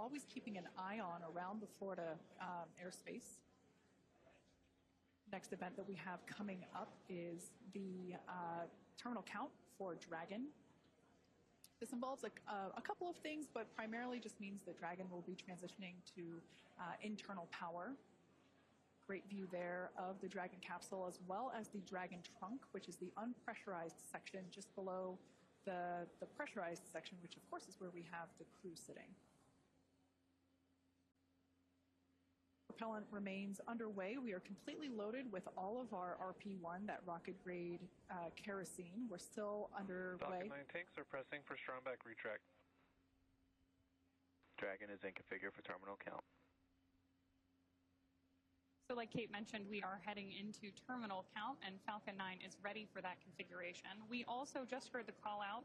always keeping an eye on around the Florida airspace. Next event that we have coming up is the terminal count for Dragon. This involves a couple of things, but primarily just means that Dragon will be transitioning to internal power. Great view there of the Dragon capsule, as well as the Dragon trunk, which is the unpressurized section just below the pressurized section, which of course is where we have the crew sitting. Propellant remains underway. We are completely loaded with all of our RP1, that rocket grade kerosene. We're still underway. Falcon 9 tanks are pressing for strong back retract. Dragon is in configure for terminal count. So like Kate mentioned, we are heading into terminal count, and Falcon 9 is ready for that configuration. We also just heard the call out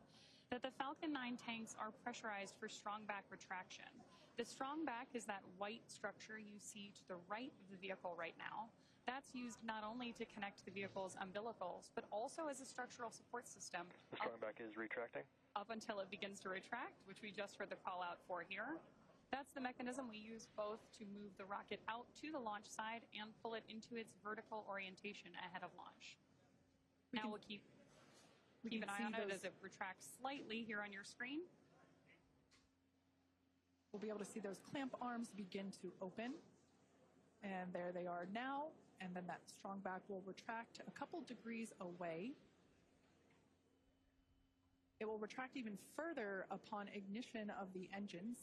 that the Falcon 9 tanks are pressurized for strong back retraction. The strong back is that white structure you see to the right of the vehicle right now. That's used not only to connect the vehicle's umbilicals, but also as a structural support system. The strong back is retracting? Up until it begins to retract, which we just heard the call out for here. That's the mechanism we use both to move the rocket out to the launch side and pull it into its vertical orientation ahead of launch. Now we'll keep an eye on it as it retracts slightly here on your screen. We'll be able to see those clamp arms begin to open. And there they are now. And then that strong back will retract a couple degrees away. It will retract even further upon ignition of the engines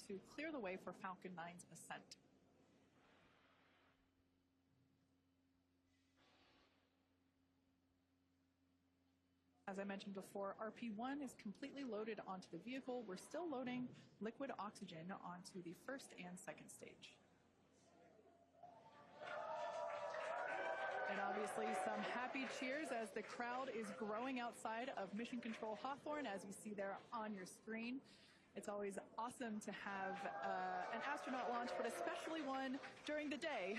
to clear the way for Falcon 9's ascent. As I mentioned before, RP1 is completely loaded onto the vehicle. We're still loading liquid oxygen onto the first and second stage. And obviously some happy cheers as the crowd is growing outside of Mission Control Hawthorne, as you see there on your screen. It's always awesome to have an astronaut launch, but especially one during the day.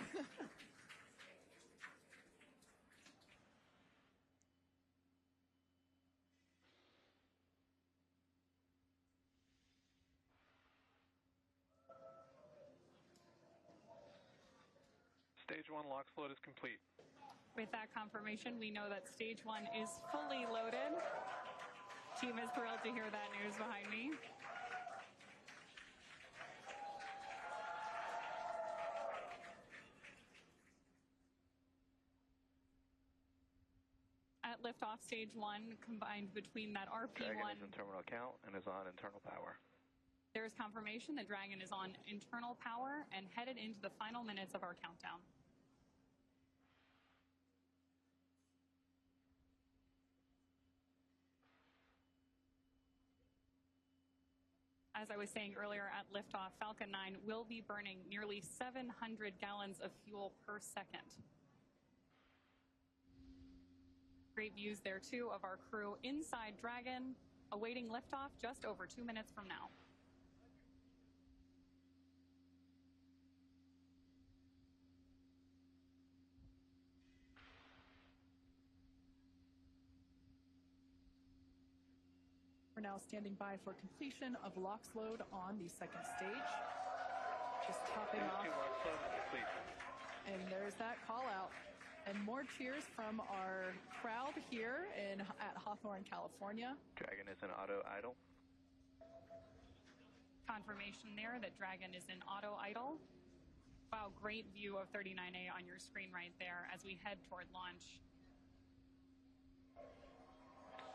Stage 1 LOX load is complete. With that confirmation, we know that stage 1 is fully loaded. Team is thrilled to hear that news behind me. At liftoff, stage 1 combined between that RP1. Dragon is in terminal count and is on internal power. There is confirmation that Dragon is on internal power and headed into the final minutes of our countdown. As I was saying earlier, at liftoff, Falcon 9 will be burning nearly 700 gallons of fuel per second. Great views there, too, of our crew inside Dragon, awaiting liftoff just over 2 minutes from now. We're now standing by for completion of LOX load on the second stage. Just topping off. LOX load is complete. And there's that call out. And more cheers from our crowd here at Hawthorne, California. Dragon is in auto idle. Confirmation there that Dragon is in auto idle. Wow, great view of 39A on your screen right there as we head toward launch.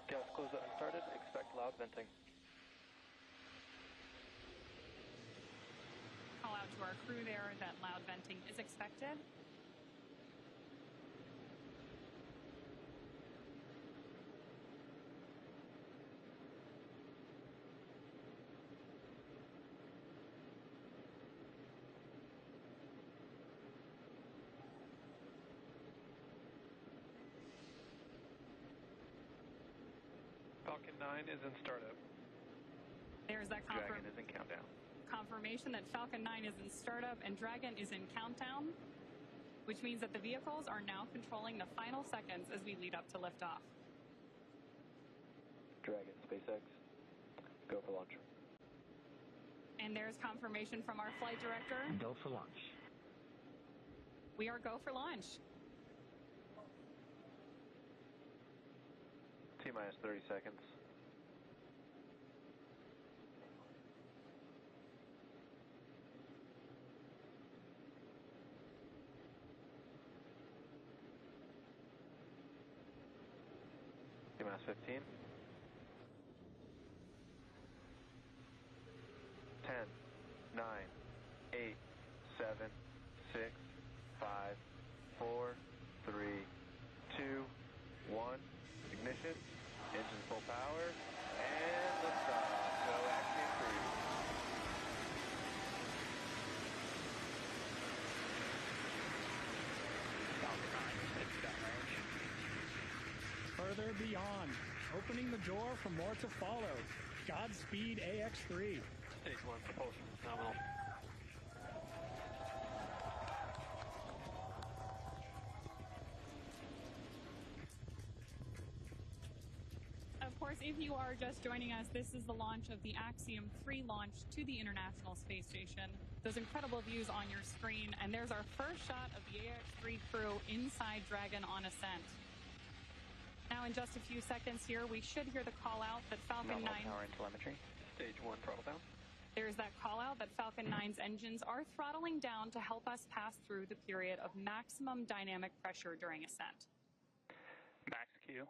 Gas closeout unstarted. Expect loud venting. Call out to our crew there that loud venting is expected. Falcon 9 is in startup. There's that Dragon is in countdown. Confirmation that Falcon 9 is in startup and Dragon is in countdown, which means that the vehicles are now controlling the final seconds as we lead up to liftoff. Dragon, SpaceX, go for launch. And there's confirmation from our flight director. Go for launch. We are go for launch. T-minus 30 seconds. T-minus 15. 10, 9, 8, 7, 6, 5, 4, 3, 2, 1. Ignition, engine full power, and liftoff. Go AX-3. Further beyond, opening the door for more to follow. Godspeed AX-3. Stage 1 propulsion is nominal. Of course, if you are just joining us, this is the launch of the AX-3 launch to the International Space Station. Those incredible views on your screen, and there's our first shot of the AX-3 crew inside Dragon on ascent. Now, in just a few seconds here, we should hear the call out that Falcon 9... power and telemetry. Stage 1 throttle down. There's that call out that Falcon 9's engines are throttling down to help us pass through the period of maximum dynamic pressure during ascent. Max Q.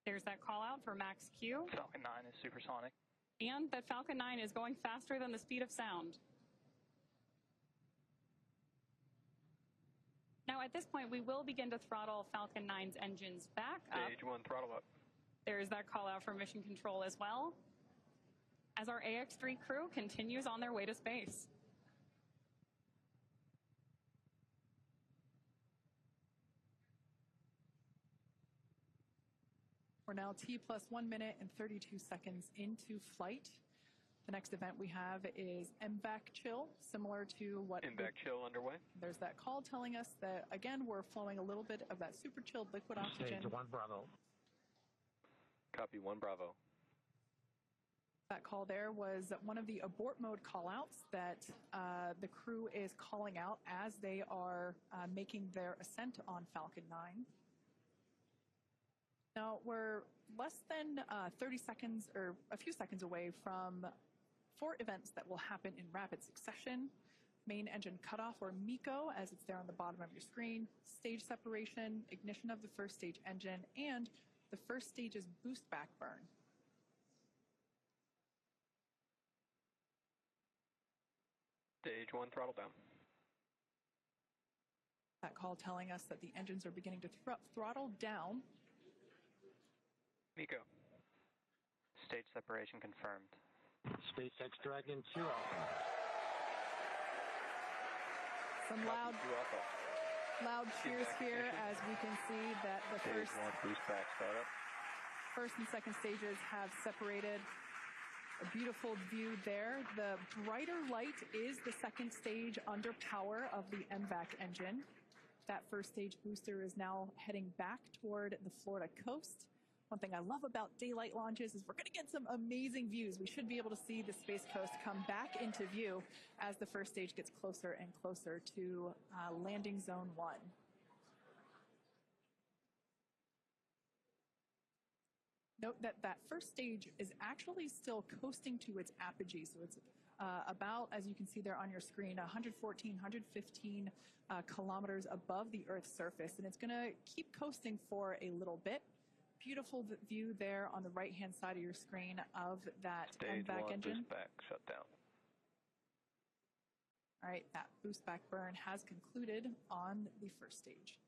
There's that call out for Max Q. Falcon 9 is supersonic. And that Falcon 9 is going faster than the speed of sound. Now, at this point, we will begin to throttle Falcon 9's engines back up. Stage 1 throttle up. There's that call out for mission control as well, as our AX-3 crew continues on their way to space. We're now T+1 minute and 32 seconds into flight. The next event we have is MVAC chill, similar to what... MVAC chill underway. There's that call telling us that, again, we're flowing a little bit of that super chilled liquid oxygen. Stage 1 Bravo. Copy 1 Bravo. That call there was one of the abort mode callouts that the crew is calling out as they are making their ascent on Falcon 9. Now, we're less than 30 seconds or a few seconds away from 4 events that will happen in rapid succession. Main engine cutoff, or MECO, as it's there on the bottom of your screen, stage separation, ignition of the first stage engine, and the first stage's boost back burn. Stage 1 throttle down. That call telling us that the engines are beginning to throttle down. MECO. Stage separation confirmed. SpaceX Dragon 2 Alpha. Some loud cheers here as we can see that the Stage 1 boost back startup. first and second stages have separated. A beautiful view there. The brighter light is the second stage under power of the MVAC engine. That first stage booster is now heading back toward the Florida coast. One thing I love about daylight launches is we're going to get some amazing views. We should be able to see the Space Coast come back into view as the first stage gets closer and closer to landing zone 1. Note that that first stage is actually still coasting to its apogee. So it's about, as you can see there on your screen, 114, 115 kilometers above the Earth's surface. And it's going to keep coasting for a little bit. Beautiful view there on the right-hand side of your screen of that MVAC engine. Boost back shut down. All right, that boost back burn has concluded on the first stage.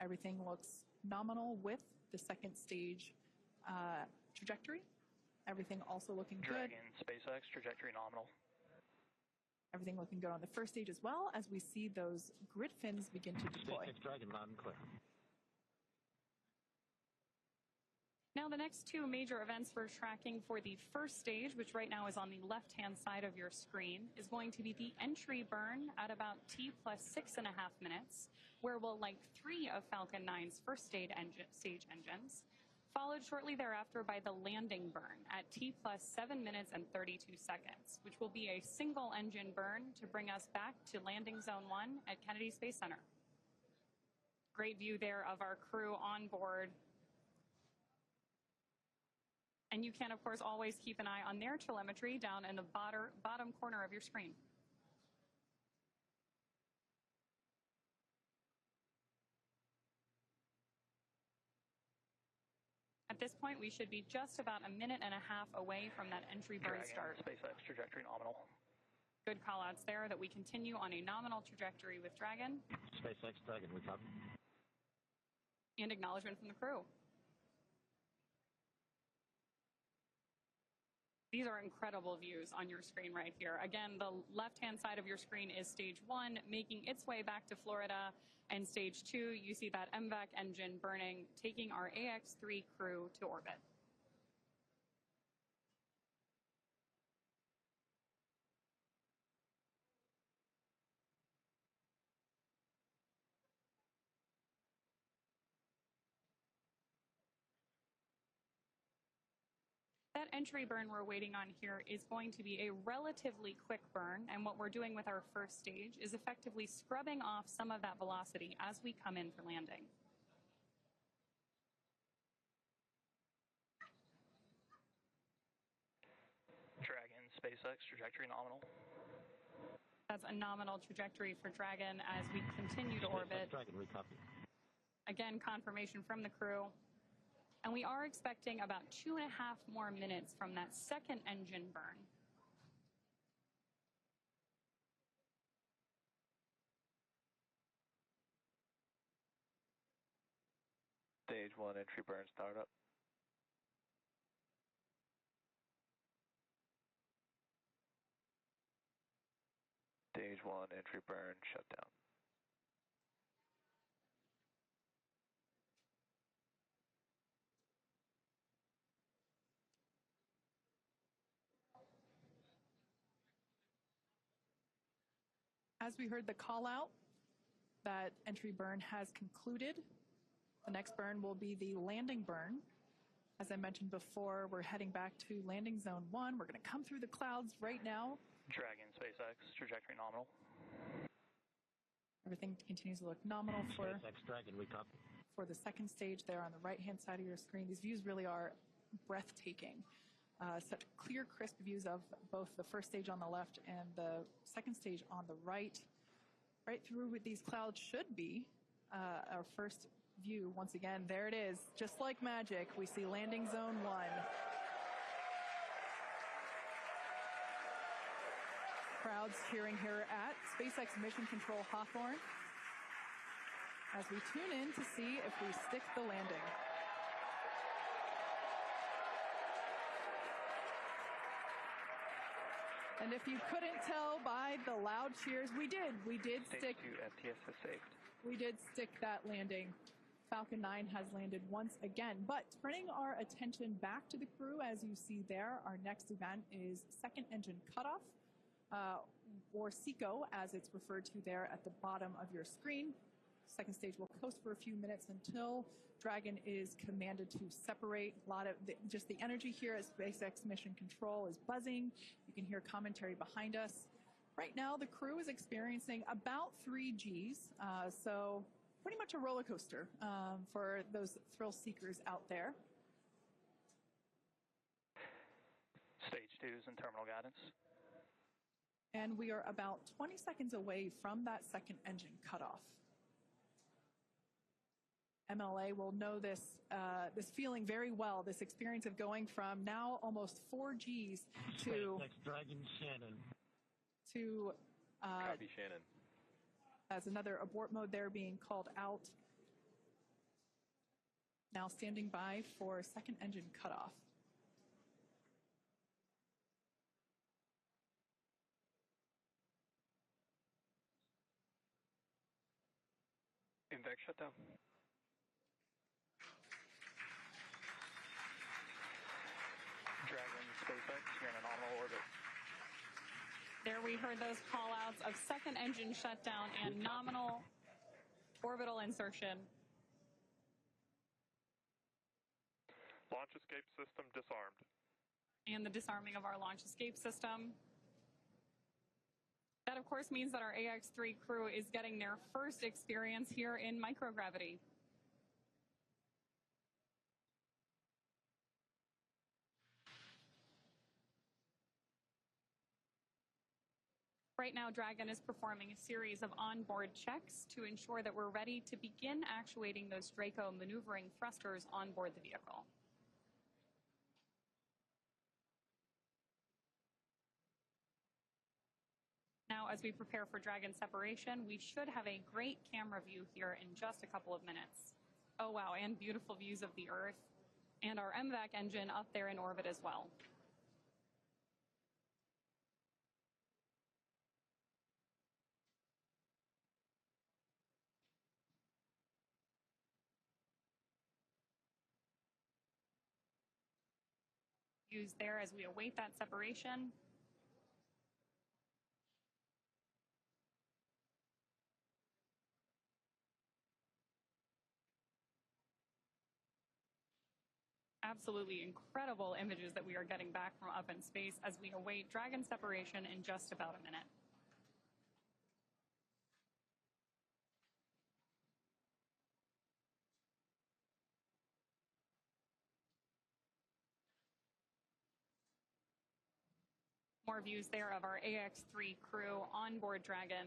Everything looks nominal with the second stage trajectory. Everything also looking good. Dragon, SpaceX, trajectory nominal. Everything looking good on the first stage as well as we see those grid fins begin to deploy. SpaceX Dragon loud and clear. Now, the next 2 major events we're tracking for the first stage, which right now is on the left-hand side of your screen, is going to be the entry burn at about T plus 6.5 minutes, where we'll light 3 of Falcon 9's first stage engines, followed shortly thereafter by the landing burn at T plus 7 minutes and 32 seconds, which will be a single engine burn to bring us back to landing zone 1 at Kennedy Space Center. Great view there of our crew on board. And you can, of course, always keep an eye on their telemetry down in the bottom corner of your screen. At this point, we should be just about a minute and a half away from that entry burn Dragon, start. SpaceX trajectory nominal. Good call-outs there that we continue on a nominal trajectory with Dragon. SpaceX Dragon, we copy. And acknowledgement from the crew. These are incredible views on your screen right here. Again, the left-hand side of your screen is stage 1, making its way back to Florida. And stage 2, you see that MVAC engine burning, taking our AX-3 crew to orbit. That entry burn we're waiting on here is going to be a relatively quick burn, and what we're doing with our first stage is effectively scrubbing off some of that velocity as we come in for landing. Dragon, SpaceX trajectory nominal. That's a nominal trajectory for Dragon as we continue to orbit. Dragon, we copy. Again, confirmation from the crew. And we are expecting about 2.5 more minutes from that second engine burn. Stage 1 entry burn startup. Stage 1 entry burn shutdown. As we heard the call out, that entry burn has concluded. The next burn will be the landing burn. As I mentioned before, we're heading back to landing zone 1. We're going to come through the clouds right now. Dragon, SpaceX trajectory nominal. Everything continues to look nominal for SpaceX Dragon, we copy. the second stage there on the right-hand side of your screen. These views really are breathtaking. Such clear, crisp views of both the first stage on the left and the second stage on the right. Right through with these clouds should be our first view. Once again, there it is. Just like magic, we see landing zone 1. Crowds cheering here at SpaceX Mission Control Hawthorne as we tune in to see if we stick the landing. And if you couldn't tell by the loud cheers, we did Stage 2 FTS has saved. We did stick that landing. Falcon 9 has landed once again. But turning our attention back to the crew, as you see there, our next event is second engine cutoff, or SECO, as it's referred to there at the bottom of your screen. Second stage will coast for a few minutes until Dragon is commanded to separate. A lot of just the energy here at SpaceX Mission Control is buzzing. You can hear commentary behind us. Right now, the crew is experiencing about 3 Gs, so pretty much a roller coaster for those thrill seekers out there. Stage 2 is in terminal guidance. And we are about 20 seconds away from that second engine cutoff. MLA will know this feeling very well, this experience of going from now almost 4 Gs to SpaceX Dragon Shannon. Copy, Shannon. as another abort mode there being called out. Now standing by for second engine cutoff. INVEC shutdown. Dragon, SpaceX, you're in a nominal orbit. There we heard those call-outs of second engine shutdown and nominal orbital insertion. Launch escape system disarmed. And the disarming of our launch escape system. That, of course, means that our AX-3 crew is getting their first experience here in microgravity. Right now, Dragon is performing a series of onboard checks to ensure that we're ready to begin actuating those Draco maneuvering thrusters on board the vehicle. Now, as we prepare for Dragon separation, we should have a great camera view here in just a couple of minutes. Oh, wow, and beautiful views of the Earth, and our MVAC engine up there in orbit as well. Views there as we await that separation. Absolutely incredible images that we are getting back from up in space as we await Dragon separation in just about a minute. More views there of our AX-3 crew on board Dragon.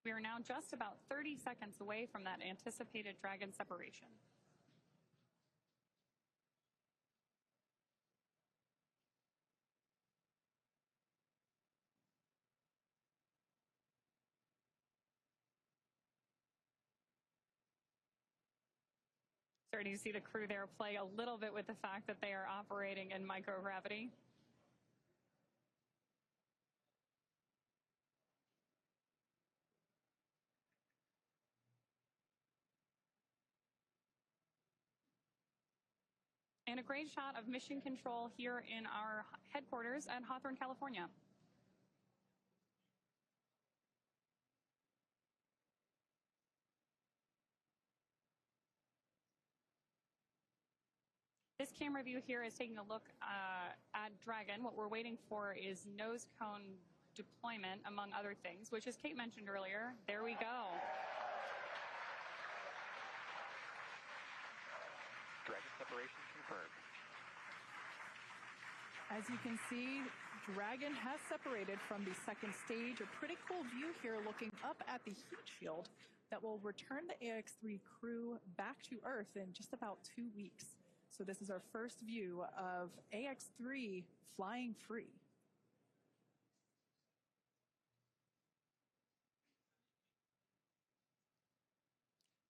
We are now just about 30 seconds away from that anticipated Dragon separation. Starting to see the crew there play a little bit with the fact that they are operating in microgravity. And a great shot of mission control here in our headquarters at Hawthorne, California. This camera view here is taking a look at Dragon. What we're waiting for is nose cone deployment, among other things, which, as Kate mentioned earlier, there we go. Dragon separation confirmed. As you can see, Dragon has separated from the second stage. A pretty cool view here looking up at the heat shield that will return the AX-3 crew back to Earth in just about 2 weeks. So this is our first view of AX-3 flying free.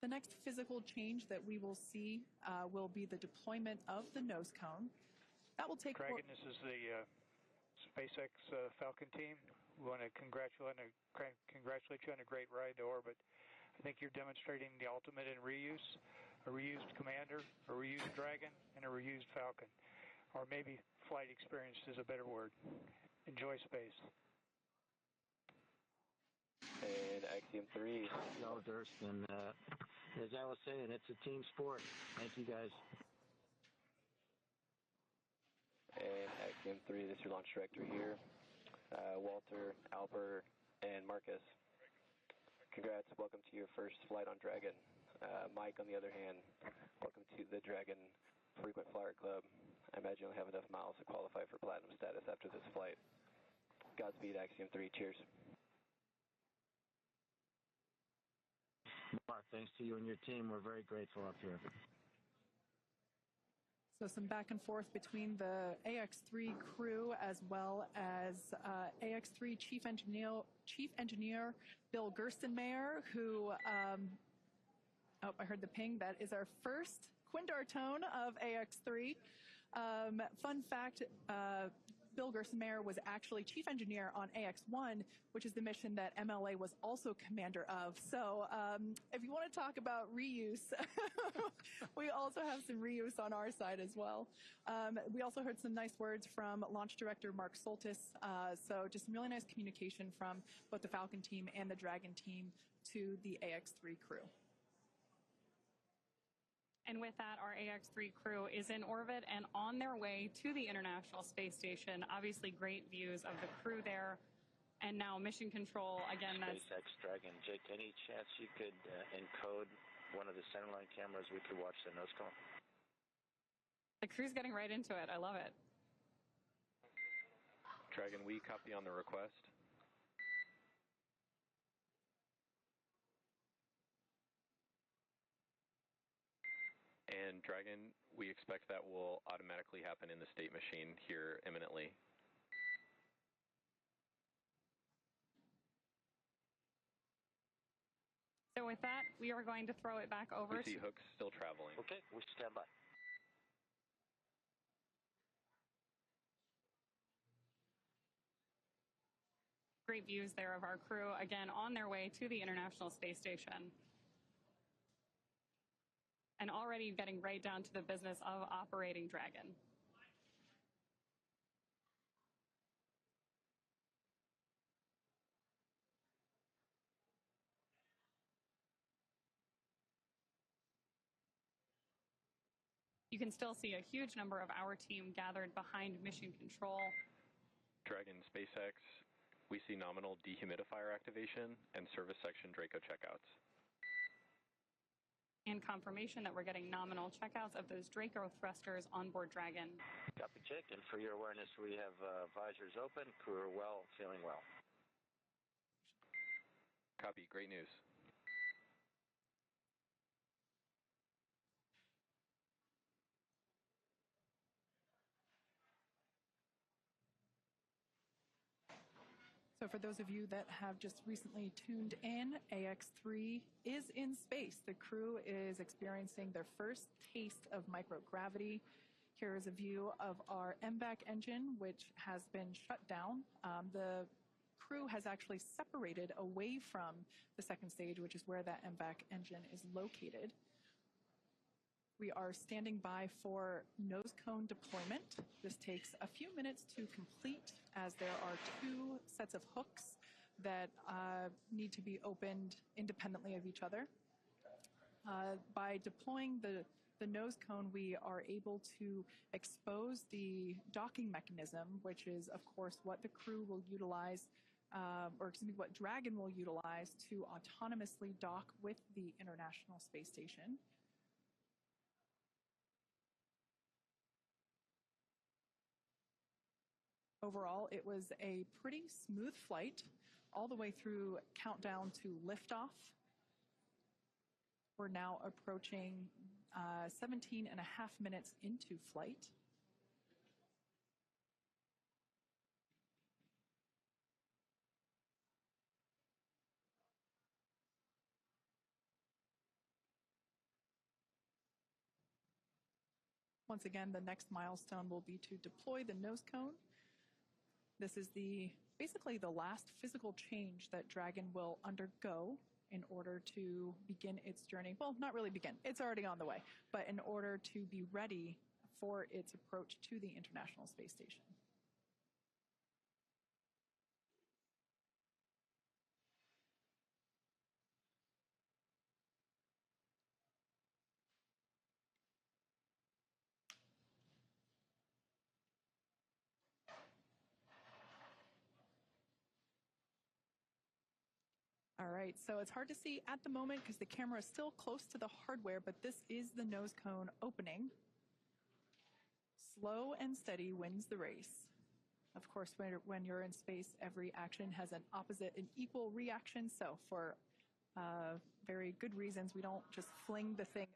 The next physical change that we will see will be the deployment of the nose cone. That will take... Dragon, this is the SpaceX Falcon team. We want to congratulate you on a great ride to orbit. I think you're demonstrating the ultimate in reuse, a reused Commander, a reused Dragon, and a reused Falcon. Or maybe flight experience is a better word. Enjoy space. And Axiom-3. No, Durst, and as I was saying, it's a team sport. Thank you, guys. And Axiom-3, this is your launch director here. Walter, Albert, and Marcus. Congrats, welcome to your first flight on Dragon. Mike, on the other hand, welcome to the Dragon Frequent Flyer Club. I imagine you'll have enough miles to qualify for platinum status after this flight. Godspeed, Axiom-3. Cheers. Mark, thanks to you and your team. We're very grateful up here. So some back and forth between the AX-3 crew as well as AX-3 Chief Engineer Bill Gerstenmayer, who, oh, I heard the ping. That is our first Quindar tone of AX-3. Fun fact, Bill Gerstenmaier was actually chief engineer on AX-1, which is the mission that MLA was also commander of. So if you want to talk about reuse, we also have some reuse on our side as well. We also heard some nice words from launch director Mark Soltis. So just some really nice communication from both the Falcon team and the Dragon team to the AX-3 crew. And with that, our AX-3 crew is in orbit and on their way to the International Space Station. Obviously, great views of the crew there. And now mission control, again, that's... SpaceX Dragon. Jake, any chance you could encode one of the centerline cameras? We could watch the nose cone. The crew's getting right into it. I love it. Dragon, we copy on the request. And Dragon, we expect that will automatically happen in the state machine here imminently. So with that, we are going to throw it back over. We see hooks still traveling. Okay, we stand by. Great views there of our crew, again, on their way to the International Space Station. And already getting right down to the business of operating Dragon. You can still see a huge number of our team gathered behind mission control. Dragon SpaceX, we see nominal dehumidifier activation and service section Draco checkouts. And confirmation that we're getting nominal checkouts of those Draco thrusters on board Dragon. Copy, Jake. And for your awareness, we have visors open, crew are well, feeling well. Copy, great news. So for those of you that have just recently tuned in, AX-3 is in space. The crew is experiencing their first taste of microgravity. Here is a view of our MVAC engine, which has been shut down. The crew has actually separated away from the second stage, which is where that MVAC engine is located. We are standing by for nose cone deployment. This takes a few minutes to complete as there are two sets of hooks that need to be opened independently of each other. By deploying the nose cone, we are able to expose the docking mechanism, which is, of course, what the crew will utilize, what Dragon will utilize to autonomously dock with the International Space Station. Overall, it was a pretty smooth flight all the way through countdown to liftoff. We're now approaching 17 and a half minutes into flight. Once again, the next milestone will be to deploy the nose cone. This is basically the last physical change that Dragon will undergo in order to begin its journey. Well, not really begin, it's already on the way, but in order to be ready for its approach to the International Space Station. All right, so it's hard to see at the moment because the camera is still close to the hardware, but this is the nose cone opening. Slow and steady wins the race. Of course, when you're in space, every action has an opposite and equal reaction. So for very good reasons, we don't just fling the thing